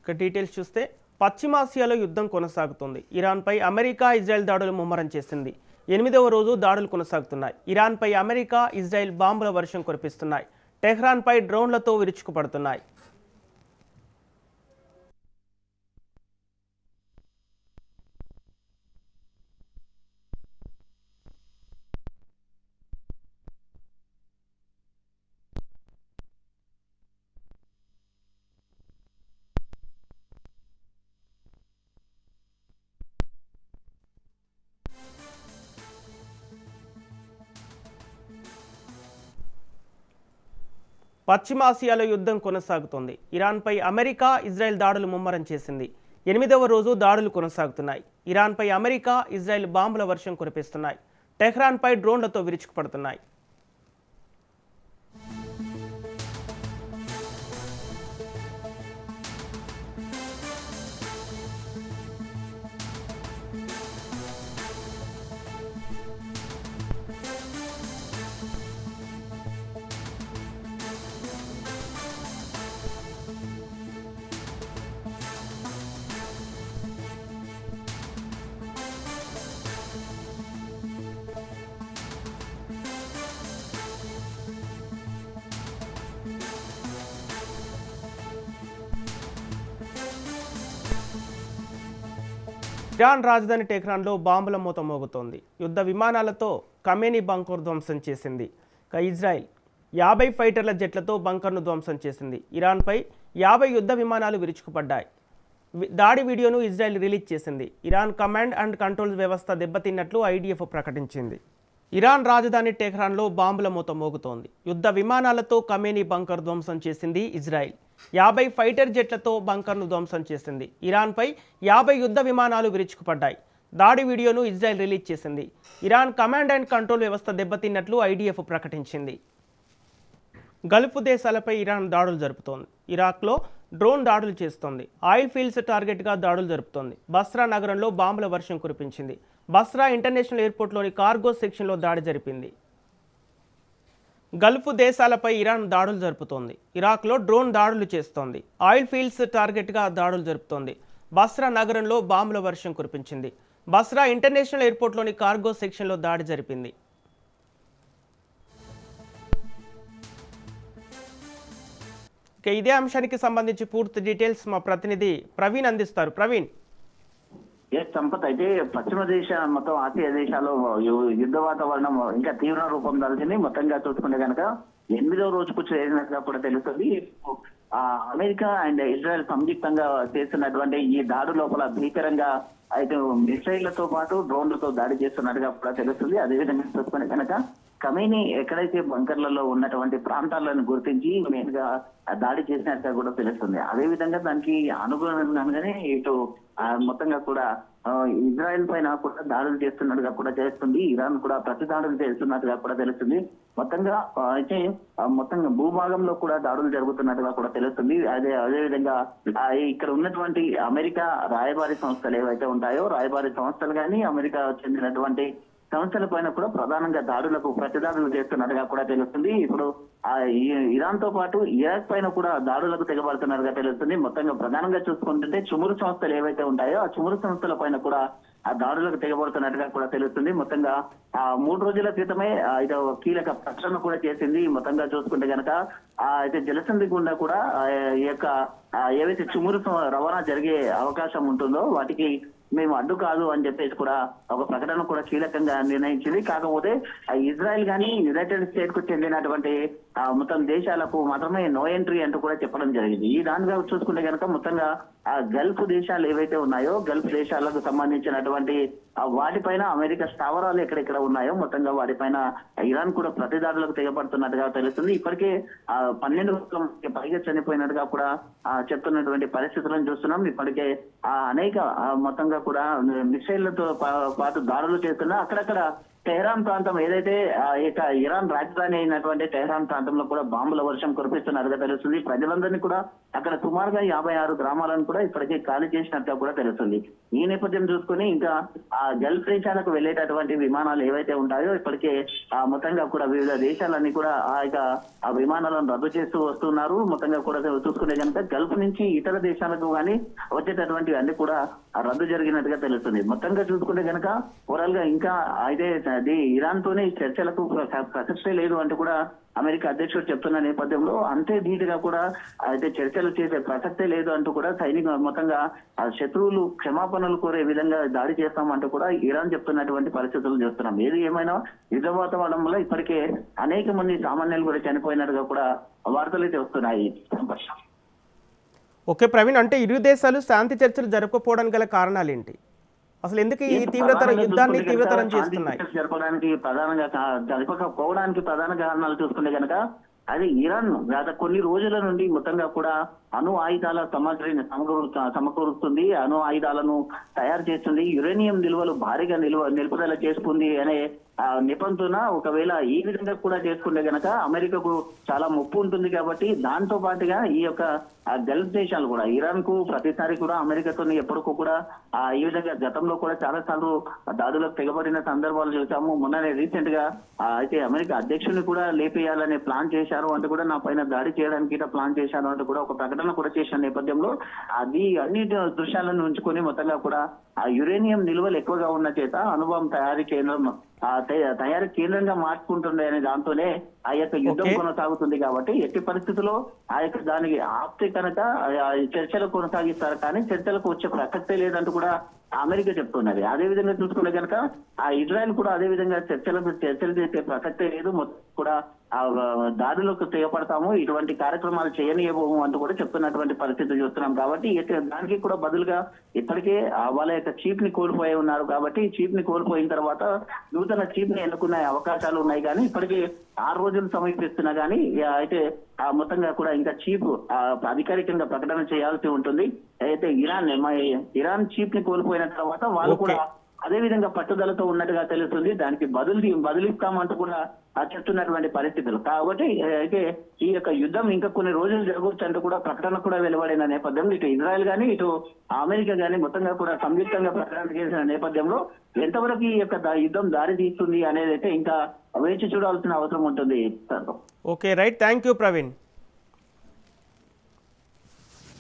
ఇక డీటెయిల్స్ చూస్తే పశ్చిమాసియాలో యుద్ధం కొనసాగుతుంది. ఇరాన్పై అమెరికా ఇజ్రాయెల్ దాడులు ముమ్మరం చేసింది. 8వ రోజు దాడులు కొనసాగుతున్నాయి. ఇరాన్పై అమెరికా ఇజ్రాయెల్ బాంబుల వర్షం కురిపిస్తున్నాయి. టెహ్రాన్పై డ్రోన్లతో విరుచుకుపడుతున్నాయి. పశ్చిమాసియాలో యుద్ధం కొనసాగుతోంది. ఇరాన్పై అమెరికా ఇజ్రాయెల్ దాడులు ముమ్మరం చేసింది. 8వ రోజు దాడులు కొనసాగుతున్నాయి. ఇరాన్పై అమెరికా ఇజ్రాయెల్ బాంబుల వర్షం కురిపిస్తున్నాయి. టెహ్రాన్పై డ్రోన్లతో విరుచుకుపడుతున్నాయి. ఇరాన్ రాజధాని టెహ్రాన్లో బాంబుల మూత మోగుతోంది. యుద్ధ విమానాలతో ఖమేనీ బంకర్ ధ్వంసం చేసింది. ఇజ్రాయెల్ 50 ఫైటర్ల జెట్లతో బంకర్ను ధ్వంసం చేసింది. ఇరాన్పై 50 యుద్ధ విమానాలు విరుచుకుపడ్డాయి. దాడి వీడియోను ఇజ్రాయెల్ రిలీజ్ చేసింది. ఇరాన్ కమాండ్ అండ్ కంట్రోల్ వ్యవస్థ దెబ్బతిన్నట్లు ఐడిఎఫ్ ప్రకటించింది. ఇరాన్ రాజధాని టెహ్రాన్లో బాంబుల మూత మోగుతోంది. యుద్ధ విమానాలతో ఖమేనీ బంకర్ ధ్వంసం చేసింది ఇజ్రాయెల్. 50 ఫైటర్ జెట్లతో బంకర్ను ధ్వంసం చేసింది. ఇరాన్పై 50 యుద్ధ విమానాలు విరుచుకుపడ్డాయి. దాడి వీడియోను ఇజ్రాయెల్ రిలీజ్ చేసింది. ఇరాన్ కమాండ్ అండ్ కంట్రోల్ వ్యవస్థ దెబ్బతిన్నట్లు ఐడిఎఫ్ ప్రకటించింది. గల్ఫ్ దేశాలపై ఇరాన్ దాడులు జరుపుతోంది. ఇరాక్లో డ్రోన్ దాడులు చేస్తోంది. ఆయిల్ ఫీల్డ్స్ టార్గెట్గా దాడులు జరుపుతోంది. బస్రా నగరంలో బాంబుల వర్షం కురిపించింది. బస్రా ఇంటర్నేషనల్ ఎయిర్పోర్ట్లోని కార్గో సెక్షన్లో దాడి జరిపింది. గల్ఫ్ దేశాలపై ఇరాన్ దాడులు జరుపుతోంది. ఇరాక్లో డ్రోన్ దాడులు చేస్తోంది. ఆయిల్ ఫీల్డ్స్ టార్గెట్గా దాడులు జరుపుతోంది. బస్రా నగరంలో బాంబుల వర్షం కురిపించింది. బస్రా ఇంటర్నేషనల్ ఎయిర్పోర్ట్లోని కార్గో సెక్షన్లో దాడి జరిపింది. ఇదే అంశానికి సంబంధించి పూర్తి డీటెయిల్స్ మా ప్రతినిధి ప్రవీణ్ అందిస్తారు. ప్రవీణ్. సంపత్, అయితే పశ్చిమ మొత్తం ఆసియా దేశాల్లో యుద్ధ వాతావరణం ఇంకా తీవ్ర రూపం దాల్చింది. మొత్తంగా చూసుకుంటే కనుక 8వ రోజుకు చేరినట్టుగా కూడా తెలుస్తుంది. అమెరికా అండ్ ఇజ్రాయెల్ సంయుక్తంగా చేస్తున్నటువంటి ఈ దాడు లోపల భీకరంగా అయితే మిసైళ్లతో పాటు డ్రోన్లతో దాడి చేస్తున్నట్టుగా కూడా తెలుస్తుంది. అదేవిధంగా చూసుకుంటే కనుక ఖమేనీ ఎక్కడైతే బంకర్లలో ఉన్నటువంటి ప్రాంతాలను గుర్తించి మెయిన్ గా దాడి చేసినట్టుగా కూడా తెలుస్తుంది. అదేవిధంగా దానికి అనుగుణంగానే ఇటు మొత్తంగా కూడా ఇజ్రాయెల్ పైన కూడా దాడులు చేస్తున్నట్టుగా కూడా తెలుస్తుంది. ఇరాన్ కూడా ప్రతి దాడులు చేస్తున్నట్టుగా కూడా తెలుస్తుంది. మొత్తంగా అయితే మొత్తంగా భూభాగంలో కూడా దాడులు జరుగుతున్నట్టుగా కూడా తెలుస్తుంది. అదేవిధంగా ఇక్కడ ఉన్నటువంటి అమెరికా రాయబారి సంస్థలు ఏవైతే ఉంటాయో రాయబారి సంస్థలు కానీ అమెరికా చెందినటువంటి సంస్థల పైన కూడా ప్రధానంగా ప్రతిదాడులు చేస్తున్నట్టుగా కూడా తెలుస్తుంది. ఇప్పుడు ఇరాన్ తో పాటు ఇరాక్ పైన కూడా దాడులకు తెగబడుతున్నట్టుగా తెలుస్తుంది. మొత్తంగా ప్రధానంగా చూసుకుంటుంటే చుమురు సంస్థలు ఏవైతే ఉంటాయో ఆ చుమురు సంస్థల పైన కూడా ఆ దాడులకు తెగబడుతున్నట్టుగా కూడా తెలుస్తుంది. మొత్తంగా 3 రోజుల క్రితమే ఇది కీలక ప్రకటన కూడా చేసింది. మొత్తంగా చూసుకుంటే కనుక అయితే జలసంధి గుండా కూడా ఈ యొక్క ఏవైతే చుమురు రవాణా జరిగే అవకాశం ఉంటుందో వాటికి మేము అడ్డు కాదు అని చెప్పేసి కూడా ఒక ప్రకటన కూడా కీలకంగా నిర్ణయించింది. కాకపోతే ఇజ్రాయెల్ కానీ యునైటెడ్ స్టేట్స్ కు చెందినటువంటి మొత్తం దేశాలకు మాత్రమే నో ఎంట్రీ అంటూ కూడా చెప్పడం జరిగింది. ఈ దానిగా చూసుకుంటే కనుక మొత్తంగా గల్ఫ్ దేశాలు ఏవైతే ఉన్నాయో గల్ఫ్ దేశాలకు సంబంధించినటువంటి వాటిపైన అమెరికా స్థావరాలు ఎక్కడెక్కడ ఉన్నాయో మొత్తంగా వాటిపైన ఇరాన్ కూడా ప్రతిదాడులకు తెగబడుతున్నట్టుగా తెలుస్తుంది. ఇప్పటికే 12 పైగా చనిపోయినట్టుగా కూడా చెప్తున్నటువంటి పరిస్థితులను చూస్తున్నాం. ఇప్పటికే అనేక మొత్తంగా కూడా మిసైళ్లతో పాటు దాడులు చేస్తున్నా అక్కడక్కడ టెహరాన్ ప్రాంతం ఏదైతే ఇక ఇరాన్ రాజధాని అయినటువంటి టెహరాన్ ప్రాంతంలో కూడా బాంబుల వర్షం కురిపిస్తున్నట్టుగా తెలుస్తుంది. ప్రజలందరినీ కూడా అక్కడ సుమారుగా 56 గ్రామాలను కూడా ఇప్పటికే ఖాళీ చేసినట్టుగా కూడా తెలుస్తుంది. ఈ నేపథ్యం చూసుకుని ఇంకా ఆ గల్ఫ్ దేశాలకు వెళ్ళేటటువంటి విమానాలు ఏవైతే ఉంటాయో ఇప్పటికే మొత్తంగా కూడా వివిధ దేశాలన్నీ కూడా ఆ విమానాలను రద్దు చేస్తూ వస్తున్నారు. మొత్తంగా కూడా చూసుకునే కనుక గల్ఫ్ నుంచి ఇతర దేశాలకు కానీ వచ్చేటటువంటి అన్ని కూడా రద్దు జరిగినట్టుగా తెలుస్తుంది. మొత్తంగా చూసుకుంటే కనుక ఓవరాల్ గా ఇంకా అయితే అది ఇరాన్ తోనే చర్చలకు ప్రసక్తే లేదు అంటూ కూడా అమెరికా అధ్యక్షుడు చెప్తున్న నేపథ్యంలో అంతే ధీటుగా కూడా అయితే చర్చలు చేసే ప్రసక్తే లేదు అంటూ కూడా మొత్తంగా శత్రువులు క్షమాపణలు కోరే విధంగా దాడి చేస్తామంటూ కూడా ఇరాన్ చెప్తున్నటువంటి పరిస్థితులు చూస్తున్నాం. ఏది ఏమైనా యుద్ధ వాతావరణంలో ఇప్పటికే అనేక మంది సామాన్యులు కూడా చనిపోయినట్టుగా కూడా వార్తలు అయితే వస్తున్నాయి. ఓకే ప్రవీణ్, అంటే ఇరు దేశాలు శాంతి చర్చలు జరపకపోవడానికి గల కారణాలు ఏంటి? అసలు ఎందుకు ఈ యుద్ధాన్ని తీవ్రతరం చేస్తున్నాయి? జరపకపోవడానికి ప్రధాన కారణాలు చూసుకుంటే కనుక అది ఇరాన్ గత కొన్ని రోజుల నుండి మొత్తంగా కూడా అణు ఆయుధాల సామగ్రిని సమకూరుస్తుంది, అణు ఆయుధాలను తయారు చేస్తుంది, యురేనియం నిల్వలు భారీగా నిలుపుదల చేసుకుంది అనే నిబంధన ఒకవేళ ఈ విధంగా కూడా చేసుకుంటే గనక అమెరికాకు చాలా ముప్పు ఉంటుంది. కాబట్టి దాంతో పాటుగా ఈ యొక్క గల్ఫ్ దేశాలు కూడా ఇరాన్ కు ప్రతిసారి కూడా అమెరికాతో ఎప్పటికూ కూడా ఈ విధంగా గతంలో కూడా చాలా సార్లు దాడులకు తెగబడిన సందర్భాలు చూసాము. మొన్ననే రీసెంట్ గా అయితే అమెరికా అధ్యక్షుని కూడా లేపేయాలనే ప్లాన్ చేశారు అంటూ కూడా నా పైన దాడి చేయడానికి ప్లాన్ చేశారు అంటూ కూడా ఒక ప్రకటన కూడా చేసిన నేపథ్యంలో అది అన్ని దృశ్యాలను ఉంచుకొని మొత్తంగా కూడా ఆ యురేనియం నిల్వలు ఎక్కువగా ఉన్న చేత అనుభవం తయారీ కేంద్రంగా మార్చుకుంటుంది అనే దాంతోనే ఆ యొక్క యుద్ధం కొనసాగుతుంది. కాబట్టి ఎట్టి పరిస్థితుల్లో ఆ యొక్క దానికి ఆప్తే కనుక చర్చలు కొనసాగిస్తారు, కానీ చర్చలకు వచ్చే ప్రసక్తే లేదంటూ కూడా అమెరికా చెప్తున్నది. అదే విధంగా చూసుకుంటే కనుక ఆ ఇజ్రాయెల్ కూడా అదే విధంగా చర్చలు చేసే ప్రసక్తే లేదు, మొత్తం కూడా ఆ దాడులకు తెగపడతాము, ఇటువంటి కార్యక్రమాలు చేయనియబోము అంటూ కూడా చెప్తున్నటువంటి పరిస్థితి చూస్తున్నాం. కాబట్టి దానికి కూడా బదులుగా ఇప్పటికే వాళ్ళ యొక్క చీఫ్ ని కోల్పోయి ఉన్నారు. కాబట్టి చీఫ్ ని కోల్పోయిన తర్వాత నూతన చీఫ్ ని ఎన్నుకునే అవకాశాలు ఉన్నాయి. కానీ ఇప్పటికీ 6 రోజులు సమీపిస్తున్నా కానీ అయితే మొత్తంగా కూడా ఇంకా చీఫ్ అధికారికంగా ప్రకటన చేయాల్సి ఉంటుంది. అయితే ఇరాన్ చీఫ్ ని కోల్పోయిన తర్వాత వాళ్ళు కూడా అదే విధంగా పట్టుదలతో ఉన్నట్టుగా తెలుస్తుంది. దానికి బదులిస్తామంటూ కూడా చెప్తున్నటువంటి పరిస్థితులు. కాబట్టి అయితే ఈ యొక్క యుద్ధం ఇంకా కొన్ని రోజులు జరగవచ్చు అంటూ కూడా ప్రకటన కూడా వెలువడిన నేపథ్యంలో ఇటు ఇజ్రాయెల్ గానీ ఇటు అమెరికా గానీ మొత్తంగా కూడా సంయుక్తంగా ప్రకటన చేసిన నేపథ్యంలో ఎంతవరకు ఈ యొక్క యుద్ధం దారి తీస్తుంది అనేది అయితే ఇంకా వేచి చూడాల్సిన అవసరం ఉంటుంది. Okay right, thank you Praveen.